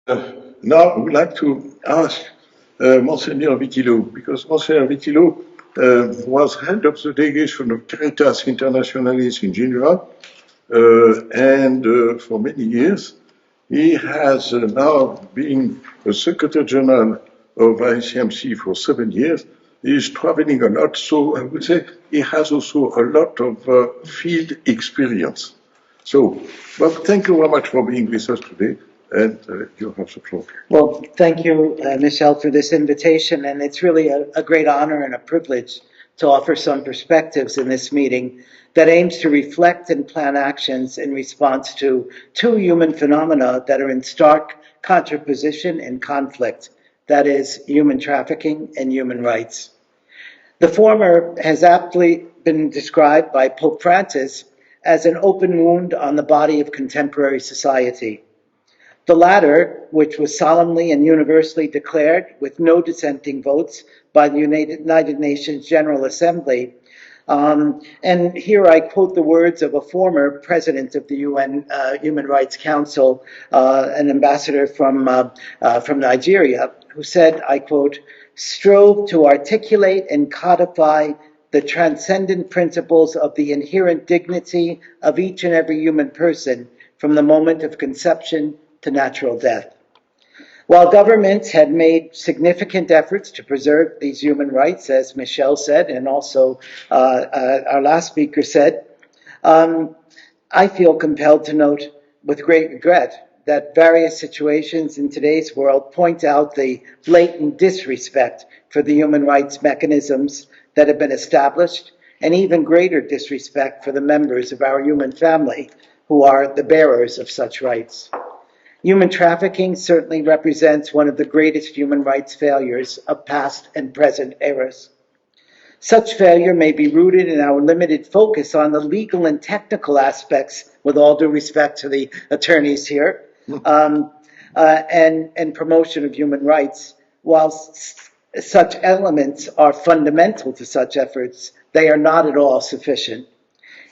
Now I would like to ask Monseigneur Vitillo, because Monseigneur Vitillo was head of the delegation of Caritas Internationalis in Geneva, and for many years he has now been a Secretary General of ICMC for 7 years. He is traveling a lot, so I would say he has also a lot of field experience. So, Bob, thank you very much for being with us today, and you have the floor. Well, thank you, Michelle, for this invitation, and it's really a great honor and a privilege to offer some perspectives in this meeting that aims to reflect and plan actions in response to two human phenomena that are in stark contraposition and conflict, that is, human trafficking and human rights. The former has aptly been described by Pope Francis as an open wound on the body of contemporary society. The latter, which was solemnly and universally declared with no dissenting votes by the United Nations General Assembly, and here I quote the words of a former president of the UN Human Rights Council, an ambassador from Nigeria, who said, I quote, "Strove to articulate and codify the transcendent principles of the inherent dignity of each and every human person from the moment of conception to natural death." While governments had made significant efforts to preserve these human rights, as Michelle said, and also our last speaker said, I feel compelled to note with great regret that various situations in today's world point out the blatant disrespect for the human rights mechanisms that have been established, and even greater disrespect for the members of our human family who are the bearers of such rights. Human trafficking certainly represents one of the greatest human rights failures of past and present eras. Such failure may be rooted in our limited focus on the legal and technical aspects, with all due respect to the attorneys here, and promotion of human rights. While such elements are fundamental to such efforts, they are not at all sufficient.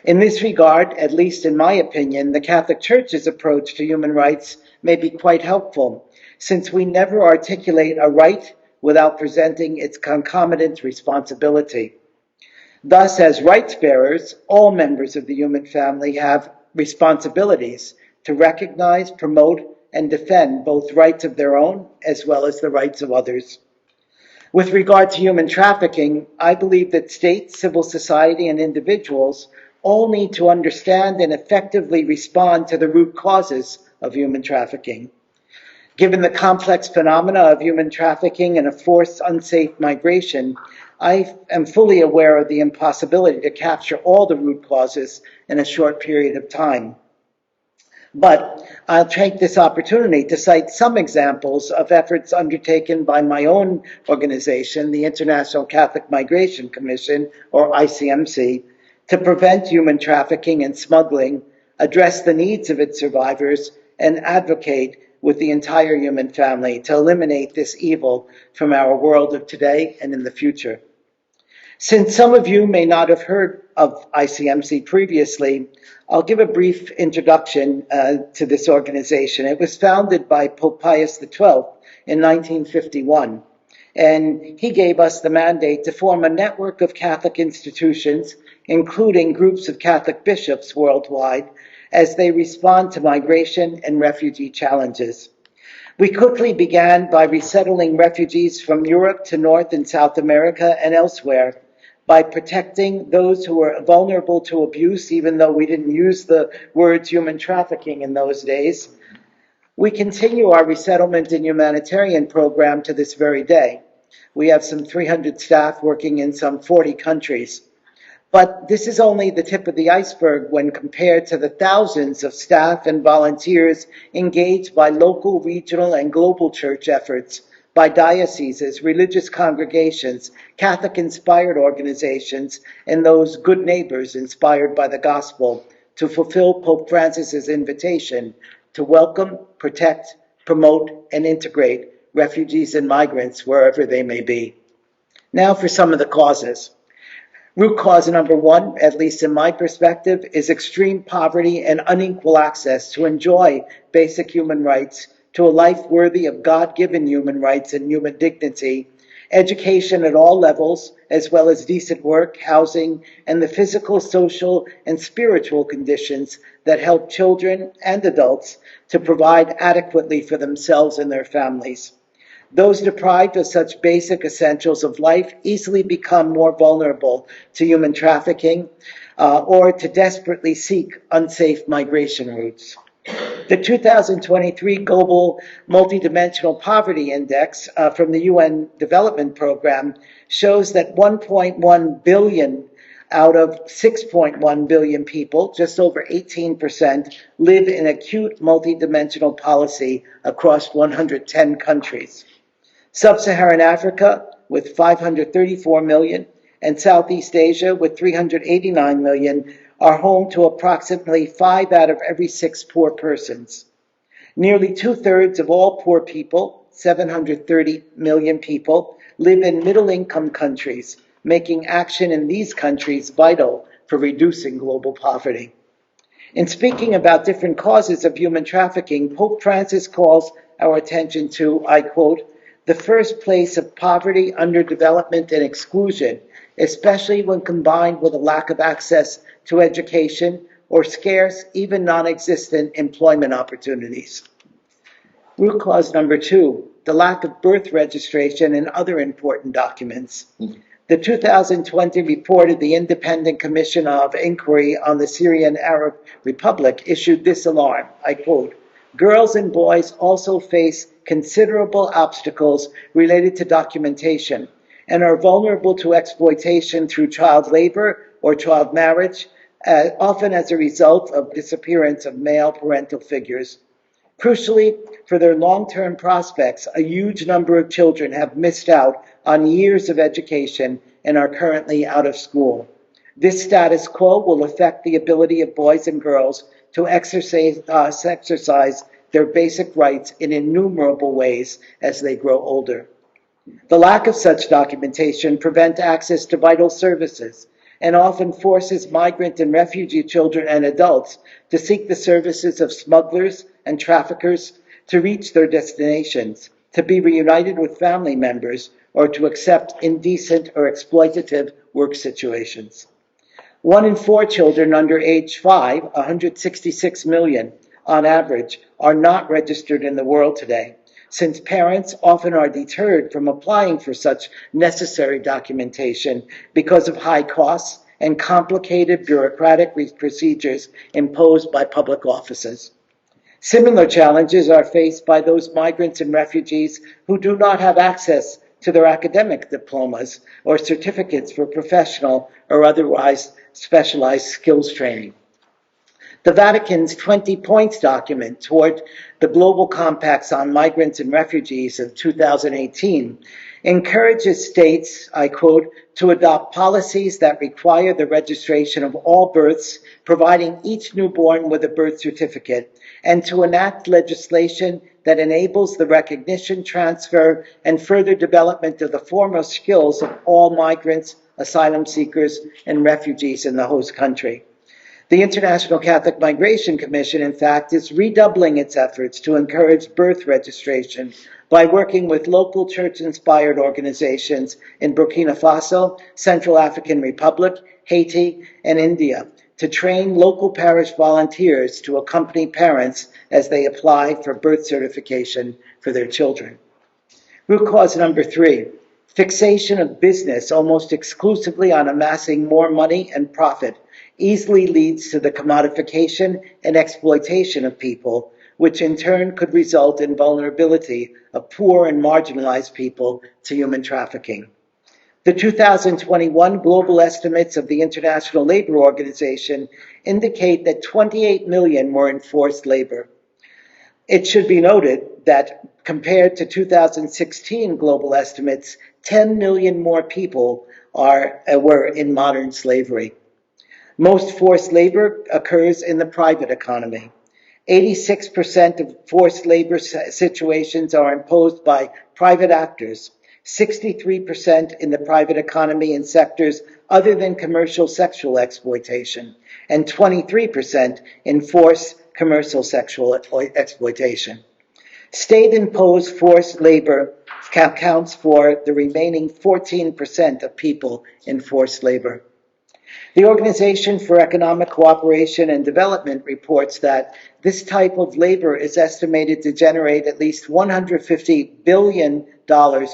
In this regard, at least in my opinion, the Catholic Church's approach to human rights may be quite helpful, since we never articulate a right without presenting its concomitant responsibility. Thus, as rights bearers, all members of the human family have responsibilities to recognize, promote, and defend both rights of their own as well as the rights of others. With regard to human trafficking, I believe that states, civil society, and individuals all need to understand and effectively respond to the root causes of human trafficking. Given the complex phenomena of human trafficking and a forced, unsafe migration, I am fully aware of the impossibility to capture all the root causes in a short period of time. But I'll take this opportunity to cite some examples of efforts undertaken by my own organization, the International Catholic Migration Commission, or ICMC, to prevent human trafficking and smuggling, address the needs of its survivors, and advocate with the entire human family to eliminate this evil from our world of today and in the future. Since some of you may not have heard of ICMC previously, I'll give a brief introduction to this organization. It was founded by Pope Pius XII in 1951, and he gave us the mandate to form a network of Catholic institutions, including groups of Catholic bishops worldwide, as they respond to migration and refugee challenges. We quickly began by resettling refugees from Europe to North and South America and elsewhere, by protecting those who were vulnerable to abuse, even though we didn't use the words human trafficking in those days. We continue our resettlement and humanitarian program to this very day. We have some 300 staff working in some 40 countries. But this is only the tip of the iceberg when compared to the thousands of staff and volunteers engaged by local, regional, and global church efforts, by dioceses, religious congregations, Catholic-inspired organizations, and those good neighbors inspired by the gospel to fulfill Pope Francis's invitation to welcome, protect, promote, and integrate refugees and migrants wherever they may be. Now for some of the causes. Root cause number one, at least in my perspective, is extreme poverty and unequal access to enjoy basic human rights to a life worthy of God-given human rights and human dignity, education at all levels, as well as decent work, housing, and the physical, social, and spiritual conditions that help children and adults to provide adequately for themselves and their families. Those deprived of such basic essentials of life easily become more vulnerable to human trafficking or to desperately seek unsafe migration routes. The 2023 Global Multidimensional Poverty Index from the UN Development Program shows that 1.1 billion out of 6.1 billion people, just over 18%, live in acute multidimensional poverty across 110 countries. Sub-Saharan Africa, with 534 million, and Southeast Asia, with 389 million, are home to approximately 5 out of every 6 poor persons. Nearly 2/3 of all poor people, 730 million people, live in middle-income countries, making action in these countries vital for reducing global poverty. In speaking about different causes of human trafficking, Pope Francis calls our attention to, I quote, the first place of poverty, underdevelopment, and exclusion, especially when combined with a lack of access to education or scarce, even non-existent employment opportunities. Root cause number 2, the lack of birth registration and other important documents. The 2020 report of the Independent Commission of Inquiry on the Syrian Arab Republic issued this alarm, I quote, girls and boys also face considerable obstacles related to documentation and are vulnerable to exploitation through child labor or child marriage, often as a result of disappearance of male parental figures. Crucially, for their long-term prospects, a huge number of children have missed out on years of education and are currently out of school. This status quo will affect the ability of boys and girls to exercise their basic rights in innumerable ways as they grow older. The lack of such documentation prevents access to vital services and often forces migrant and refugee children and adults to seek the services of smugglers and traffickers to reach their destinations, to be reunited with family members, or to accept indecent or exploitative work situations. 1 in 4 children under age 5, 166 million on average, are not registered in the world today, since parents often are deterred from applying for such necessary documentation because of high costs and complicated bureaucratic procedures imposed by public offices. Similar challenges are faced by those migrants and refugees who do not have access to their academic diplomas or certificates for professional or otherwise specialized skills training. The Vatican's 20 points document toward the Global Compacts on Migrants and Refugees of 2018 encourages states, I quote, to adopt policies that require the registration of all births, providing each newborn with a birth certificate, and to enact legislation that enables the recognition, transfer, and further development of the foremost skills of all migrants, asylum seekers, and refugees in the host country. The International Catholic Migration Commission, in fact, is redoubling its efforts to encourage birth registration by working with local church-inspired organizations in Burkina Faso, Central African Republic, Haiti, and India to train local parish volunteers to accompany parents as they apply for birth certification for their children. Root cause number 3, fixation of business almost exclusively on amassing more money and profit easily leads to the commodification and exploitation of people, which in turn could result in vulnerability of poor and marginalized people to human trafficking. The 2021 global estimates of the International Labor Organization indicate that 28 million were in forced labor. It should be noted that compared to 2016 global estimates, 10 million more people were in modern slavery. Most forced labor occurs in the private economy. 86% of forced labor situations are imposed by private actors, 63% in the private economy in sectors other than commercial sexual exploitation, and 23% in forced commercial sexual exploitation. State-imposed forced labor accounts for the remaining 14% of people in forced labor. The Organization for Economic Cooperation and Development reports that this type of labor is estimated to generate at least $150 billion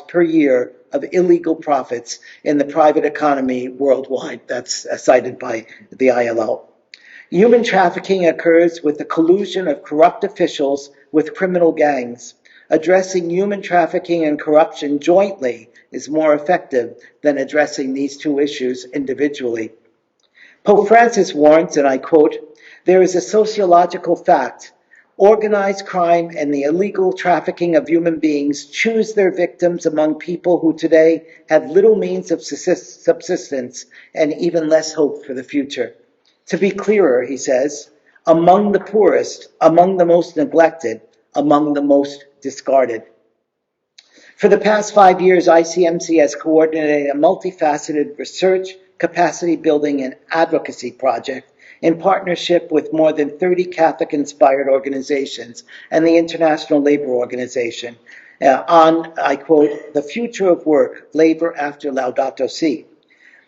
per year of illegal profits in the private economy worldwide. That's cited by the ILO. Human trafficking occurs with the collusion of corrupt officials with criminal gangs. Addressing human trafficking and corruption jointly is more effective than addressing these two issues individually. Pope Francis warns, and I quote, "There is a sociological fact. Organized crime and the illegal trafficking of human beings choose their victims among people who today have little means of subsistence and even less hope for the future. To be clearer," he says, "among the poorest, among the most neglected, among the most discarded." For the past 5 years, ICMC has coordinated a multifaceted research, capacity building, and advocacy project in partnership with more than 30 Catholic-inspired organizations and the International Labor Organization on, I quote, "the future of work, labor after Laudato Si,"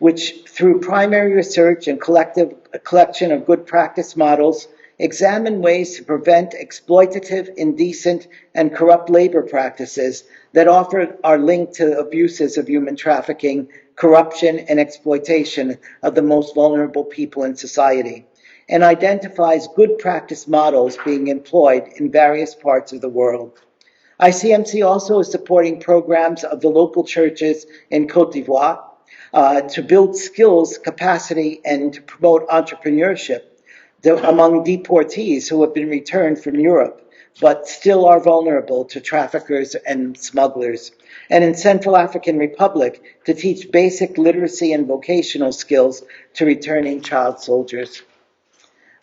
which through primary research and collection of good practice models examine ways to prevent exploitative, indecent, and corrupt labor practices that often are linked to abuses of human trafficking, corruption, and exploitation of the most vulnerable people in society, and identifies good practice models being employed in various parts of the world. ICMC also is supporting programs of the local churches in Côte d'Ivoire to build skills, capacity, and to promote entrepreneurship among deportees who have been returned from Europe, but still are vulnerable to traffickers and smugglers. And in Central African Republic, to teach basic literacy and vocational skills to returning child soldiers.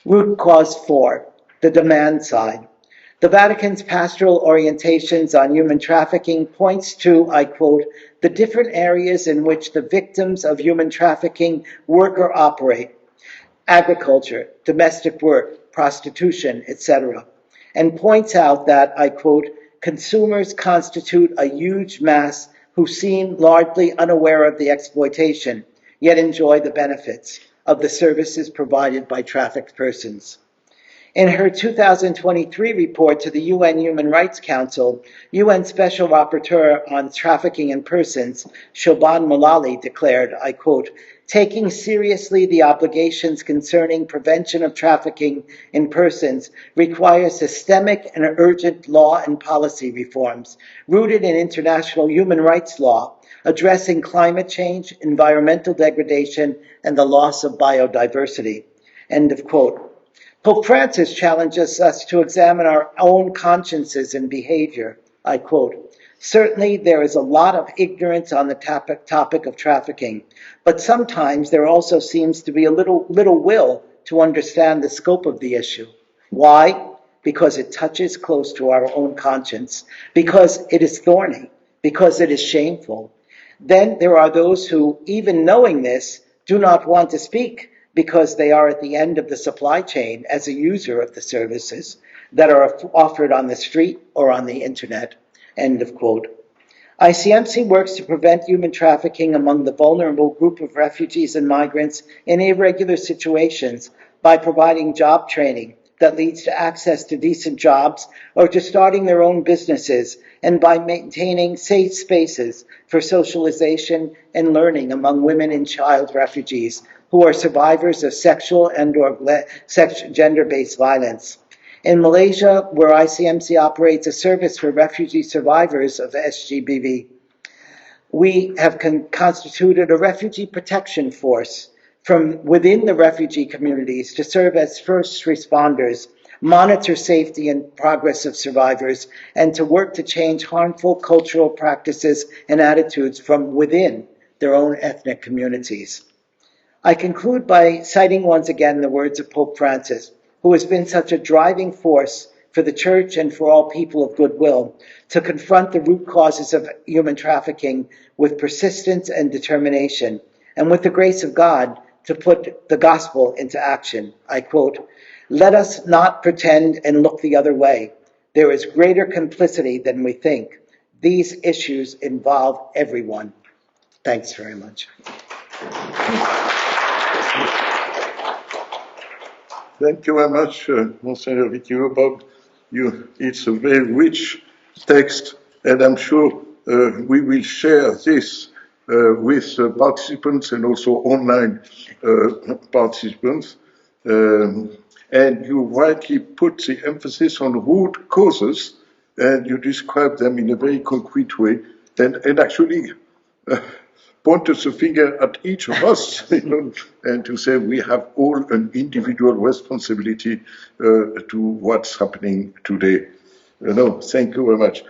Root cause 4, the demand side. The Vatican's pastoral orientations on human trafficking points to, I quote, "the different areas in which the victims of human trafficking work or operate: agriculture, domestic work, prostitution, etc., and points out that, I quote, "consumers constitute a huge mass who seem largely unaware of the exploitation, yet enjoy the benefits of the services provided by trafficked persons." In her 2023 report to the UN Human Rights Council, UN Special Rapporteur on Trafficking in Persons, Shoban Mulali, declared, I quote, "taking seriously the obligations concerning prevention of trafficking in persons requires systemic and urgent law and policy reforms rooted in international human rights law, addressing climate change, environmental degradation, and the loss of biodiversity." End of quote. Pope Francis challenges us to examine our own consciences and behavior. I quote, "Certainly there is a lot of ignorance on the topic of trafficking, but sometimes there also seems to be a little will to understand the scope of the issue. Why? Because it touches close to our own conscience, because it is thorny, because it is shameful. Then there are those who, even knowing this, do not want to speak, because they are at the end of the supply chain as a user of the services that are offered on the street or on the internet." End of quote. ICMC works to prevent human trafficking among the vulnerable group of refugees and migrants in irregular situations by providing job training that leads to access to decent jobs or to starting their own businesses, and by maintaining safe spaces for socialization and learning among women and child refugees who are survivors of sexual and or gender-based violence. In Malaysia, where ICMC operates a service for refugee survivors of SGBV, we have constituted a refugee protection force from within the refugee communities to serve as first responders, monitor safety and progress of survivors, and to work to change harmful cultural practices and attitudes from within their own ethnic communities. I conclude by citing once again the words of Pope Francis, who has been such a driving force for the Church and for all people of goodwill to confront the root causes of human trafficking with persistence and determination, and with the grace of God to put the gospel into action. I quote, "Let us not pretend and look the other way, There is greater complicity than we think. These issues involve everyone. Thanks very much. Thank you very much, Monsignor Vitillo. Bob, it's a very rich text, and I'm sure we will share this with participants and also online participants. And you rightly put the emphasis on root causes, and you describe them in a very concrete way, and actually point us a finger at each of us, and to say we have all an individual responsibility to what's happening today. Thank you very much.